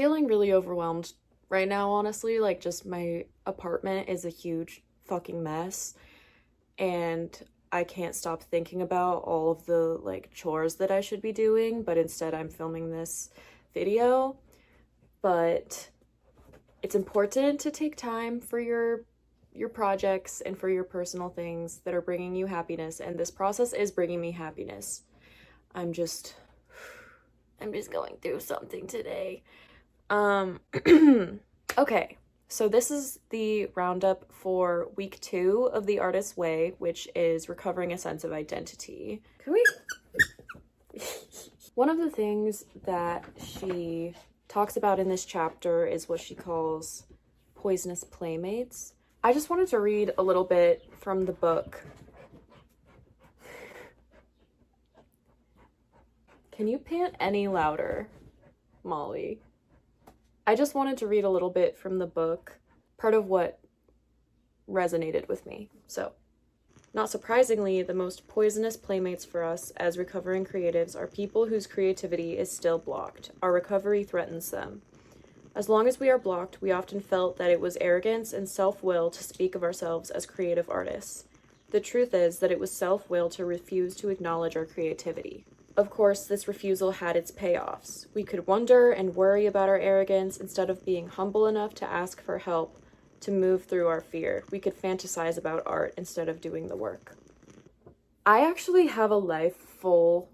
feeling really overwhelmed right now, honestly. Like, just my apartment is a huge fucking mess, and I can't stop thinking about all of the like chores that I should be doing, but instead I'm filming this video. But it's important to take time for your projects and for your personal things that are bringing you happiness, and this process is bringing me happiness. I'm just I'm just going through something today. Um, okay, so this is the roundup for week 2 of The Artist's Way, which is recovering a sense of identity. Can we? One of the things that she talks about in this chapter is what she calls poisonous playmates. I just wanted to read a little bit from the book. Can you pant any louder, Molly? I just wanted to read a little bit from the book, part of what resonated with me. So, not surprisingly, the most poisonous playmates for us as recovering creatives are people whose creativity is still blocked. Our recovery threatens them. As long as we are blocked, we often felt that it was arrogance and self-will to speak of ourselves as creative artists. The truth is that it was self-will to refuse to acknowledge our creativity. Of course, this refusal had its payoffs. We could wonder and worry about our arrogance instead of being humble enough to ask for help to move through our fear. We could fantasize about art instead of doing the work. I actually have a life full,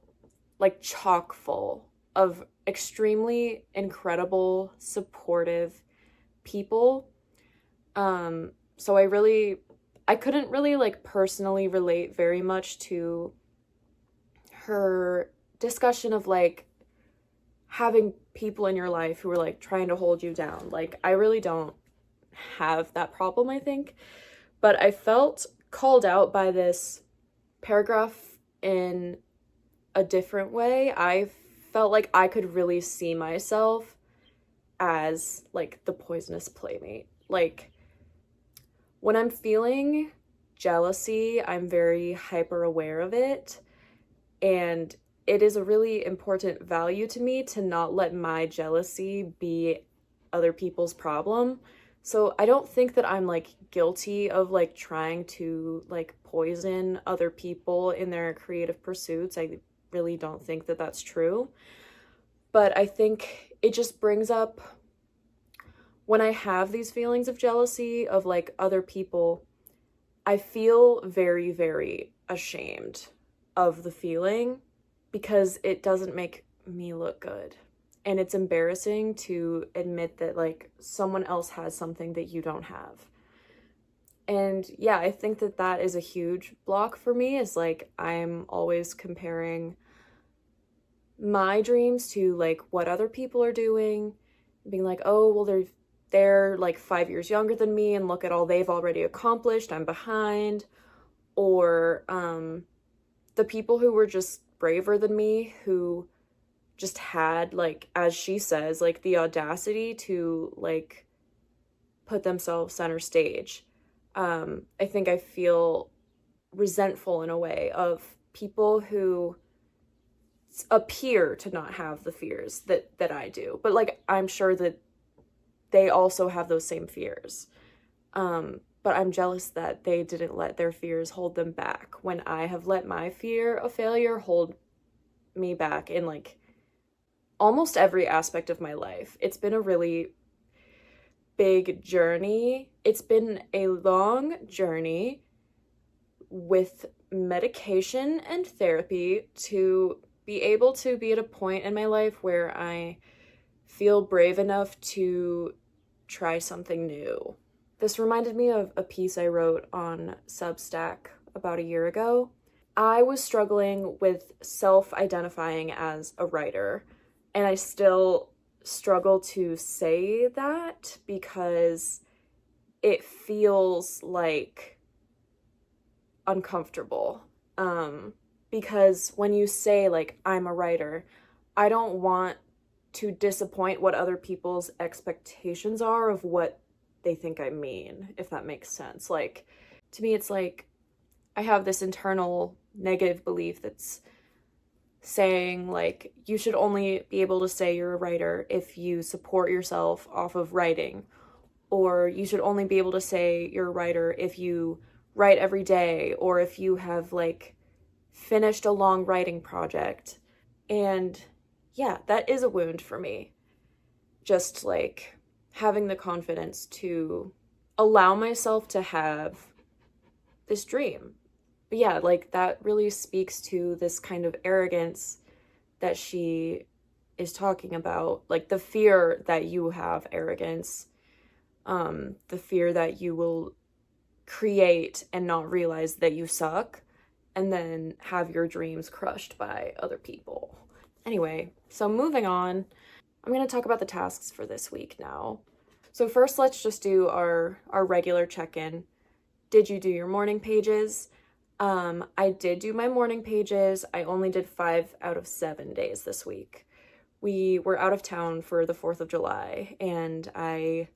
like chock full, of extremely incredible, supportive people. So I couldn't really like personally relate very much to her discussion of like having people in your life who are like trying to hold you down. Like, I really don't have that problem, I think, but I felt called out by this paragraph in a different way. I felt like I could really see myself as like the poisonous playmate. Like, when I'm feeling jealousy, I'm very hyper aware of it. And it is a really important value to me to not let my jealousy be other people's problem. So I don't think that I'm like guilty of like trying to like poison other people in their creative pursuits. I really don't think that that's true. But I think it just brings up when I have these feelings of jealousy of like other people, I feel very, very ashamed of the feeling because it doesn't make me look good. And it's embarrassing to admit that like someone else has something that you don't have. And yeah, I think that that is a huge block for me, is like I'm always comparing my dreams to like what other people are doing, being like, oh, well, they're like 5 years younger than me and look at all they've already accomplished, I'm behind. Or the people who were just braver than me, who just had, like, as she says, like the audacity to like put themselves center stage. I think I feel resentful in a way of people who appear to not have the fears that I do, but like I'm sure that they also have those same fears. But I'm jealous that they didn't let their fears hold them back when I have let my fear of failure hold me back in like almost every aspect of my life. It's been a really big journey. It's been a long journey with medication and therapy to be able to be at a point in my life where I feel brave enough to try something new. This reminded me of a piece I wrote on Substack about a year ago. I was struggling with self-identifying as a writer, and I still struggle to say that because it feels like uncomfortable. Because when you say like I'm a writer, I don't want to disappoint what other people's expectations are of what they think I mean, if that makes sense. Like, to me, it's like I have this internal negative belief that's saying like you should only be able to say you're a writer if you support yourself off of writing, or you should only be able to say you're a writer if you write every day, or if you have like finished a long writing project. And yeah, that is a wound for me. Just like having the confidence to allow myself to have this dream. But yeah, like that really speaks to this kind of arrogance that she is talking about, like the fear that you have arrogance, the fear that you will create and not realize that you suck, and then have your dreams crushed by other people. Anyway, so moving on, I'm going to talk about the tasks for this week now. So first, let's just do our regular check-in. Did you do your morning pages? I did do my morning pages. I only did 5 out of 7 days this week. We were out of town for the 4th of July, and I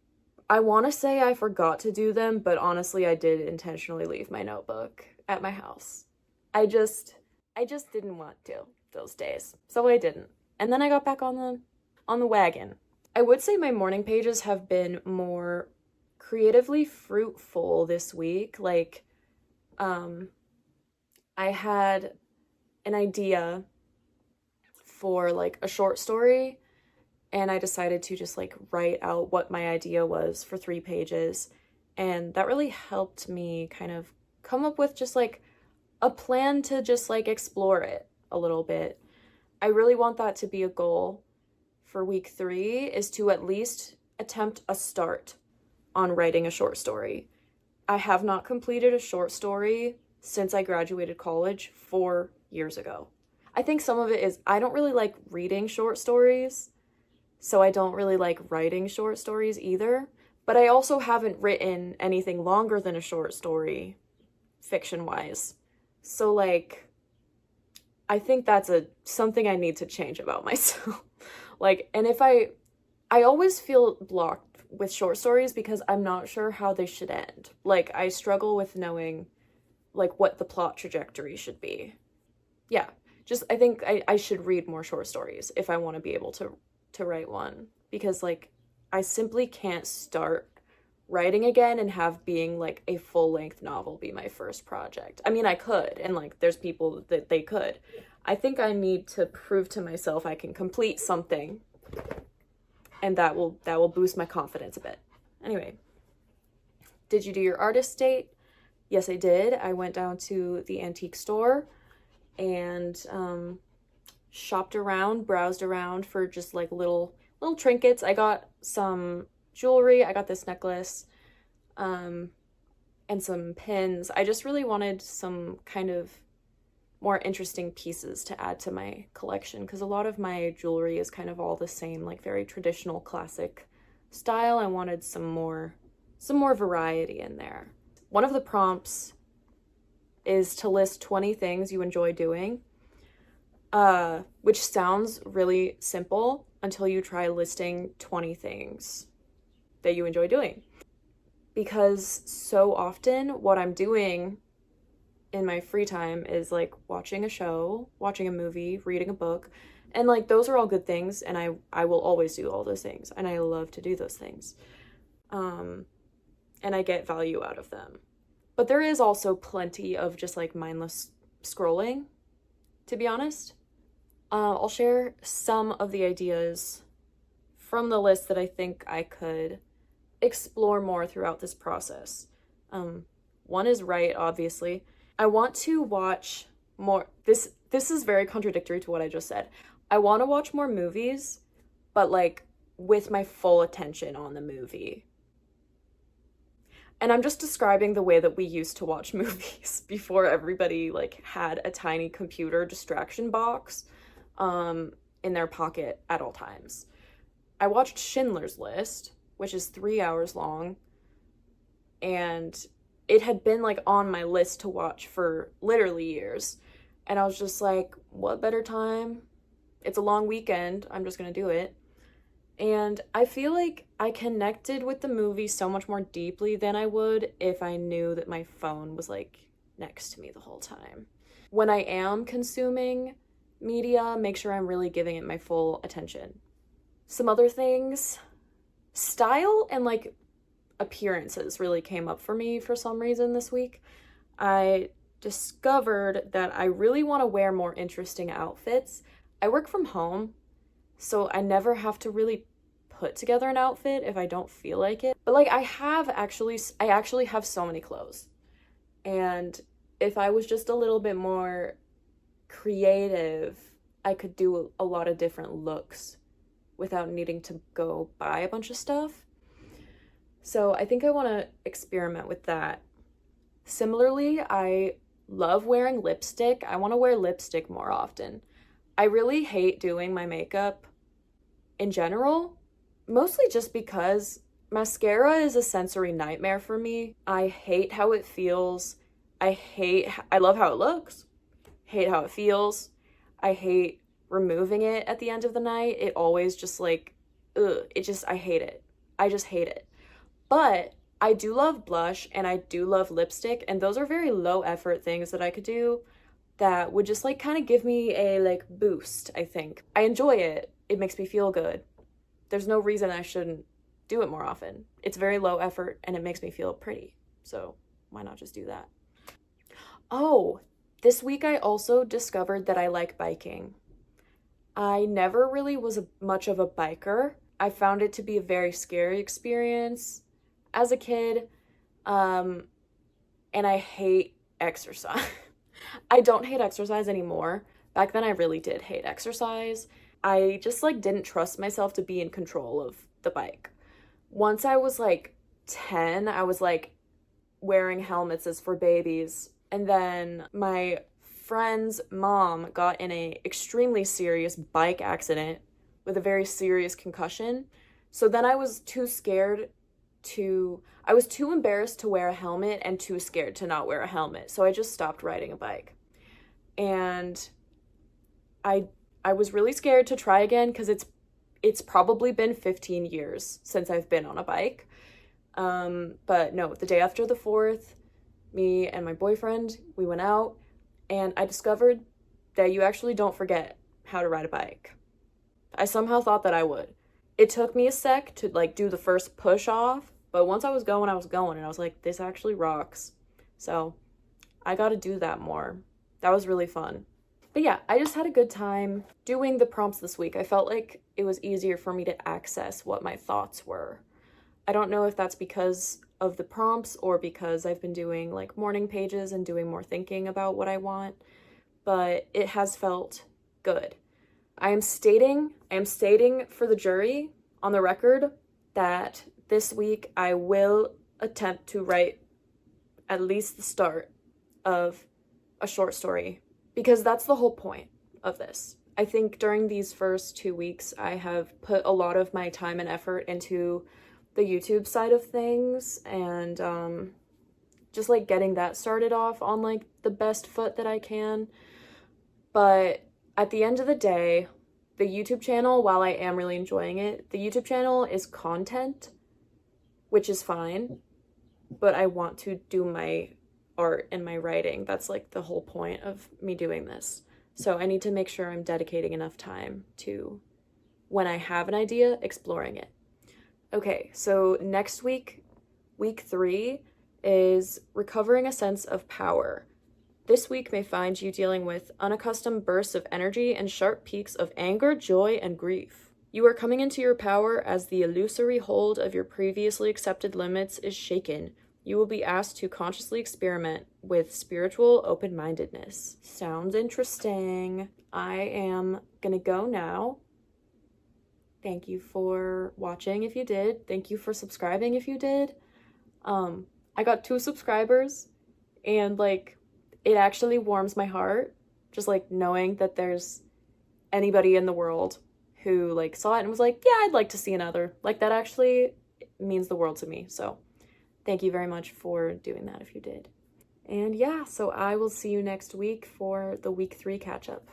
want to say I forgot to do them, but honestly, I did intentionally leave my notebook at my house. I just didn't want to those days, so I didn't. And then I got back on the wagon. I would say my morning pages have been more creatively fruitful this week. Like, I had an idea for like a short story, and I decided to just like write out what my idea was for 3 pages. And that really helped me kind of come up with just like a plan to just like explore it a little bit. I really want that to be a goal for week 3, is to at least attempt a start on writing a short story. I have not completed a short story since I graduated college 4 years ago. I think some of it is I don't really like reading short stories, so I don't really like writing short stories either. But I also haven't written anything longer than a short story, fiction-wise. So like, I think that's something I need to change about myself. Like, and if I always feel blocked with short stories because I'm not sure how they should end. Like, I struggle with knowing like what the plot trajectory should be. Yeah, just I think I should read more short stories if I want to be able to write one, because like I simply can't start writing again and have being like a full-length novel be my first project. I mean, I could, and like there's people that they could. I think I need to prove to myself I can complete something, and that will boost my confidence a bit. Anyway, did you do your artist date? Yes, I did. I went down to the antique store and shopped around, browsed around for just like little trinkets. I got some jewelry. I got this necklace, and some pins. I just really wanted some kind of more interesting pieces to add to my collection, because a lot of my jewelry is kind of all the same, like very traditional classic style. I wanted some more variety in there. One of the prompts is to list 20 things you enjoy doing, which sounds really simple until you try listing 20 things that you enjoy doing. Because so often what I'm doing in my free time is like watching a show, watching a movie, reading a book, and like those are all good things, and I will always do all those things, and I love to do those things. And I get value out of them. But there is also plenty of just like mindless scrolling, to be honest. I'll share some of the ideas from the list that I think I could explore more throughout this process. One is write, obviously. I want to watch more. This is very contradictory to what I just said. I want to watch more movies, but like with my full attention on the movie. And I'm just describing the way that we used to watch movies before everybody like had a tiny computer distraction box in their pocket at all times. I watched Schindler's List, which is 3 hours long, and it had been like on my list to watch for literally years. And I was just like, what better time? It's a long weekend. I'm just gonna do it. And I feel like I connected with the movie so much more deeply than I would if I knew that my phone was like next to me the whole time. When I am consuming media, make sure I'm really giving it my full attention. Some other things, style and like appearances really came up for me for some reason this week. I discovered that I really want to wear more interesting outfits. I work from home, so I never have to really put together an outfit if I don't feel like it. But like I actually have so many clothes. And if I was just a little bit more creative, I could do a lot of different looks without needing to go buy a bunch of stuff. So I think I want to experiment with that. Similarly, I love wearing lipstick. I want to wear lipstick more often. I really hate doing my makeup in general, mostly just because mascara is a sensory nightmare for me. I hate how it feels. I love how it looks. Hate how it feels. I hate removing it at the end of the night. It always just like, I hate it. I just hate it. But I do love blush and I do love lipstick, and those are very low effort things that I could do that would just like kind of give me a like boost, I think. I enjoy it. It makes me feel good. There's no reason I shouldn't do it more often. It's very low effort and it makes me feel pretty. So why not just do that? Oh, this week I also discovered that I like biking. I never really was much of a biker. I found it to be a very scary experience as a kid. And I hate exercise. I don't hate exercise anymore. Back then I really did hate exercise. I just like didn't trust myself to be in control of the bike. Once I was like 10, I was like wearing helmets as for babies. And then my friend's mom got in a extremely serious bike accident with a very serious concussion. So then I was too embarrassed to wear a helmet and too scared to not wear a helmet. So I just stopped riding a bike. And I was really scared to try again because it's probably been 15 years since I've been on a bike. But no, the day after the 4th, me and my boyfriend, we went out and I discovered that you actually don't forget how to ride a bike. I somehow thought that I would. It took me a sec to like do the first push off, but once I was going and I was like, this actually rocks. So I got to do that more. That was really fun. But yeah, I just had a good time doing the prompts this week. I felt like it was easier for me to access what my thoughts were. I don't know if that's because of the prompts or because I've been doing like morning pages and doing more thinking about what I want, but it has felt good. I am stating for the jury on the record that this week I will attempt to write at least the start of a short story, because that's the whole point of this. I think during these first 2 weeks, I have put a lot of my time and effort into the YouTube side of things and just like getting that started off on like the best foot that I can. But at the end of the day, the YouTube channel, while I am really enjoying it, the YouTube channel is content, which is fine, but I want to do my art and my writing. That's like the whole point of me doing this. So I need to make sure I'm dedicating enough time to, when I have an idea, exploring it. Okay, so next week, week 3, is recovering a sense of power. This week may find you dealing with unaccustomed bursts of energy and sharp peaks of anger, joy, and grief. You are coming into your power as the illusory hold of your previously accepted limits is shaken. You will be asked to consciously experiment with spiritual open-mindedness. Sounds interesting. I am gonna go now. Thank you for watching if you did. Thank you for subscribing if you did. I got 2 subscribers and like it actually warms my heart just like knowing that there's anybody in the world who like saw it and was like, yeah, I'd like to see another. Like that actually means the world to me. So thank you very much for doing that if you did. And yeah, so I will see you next week for the week 3 catch up.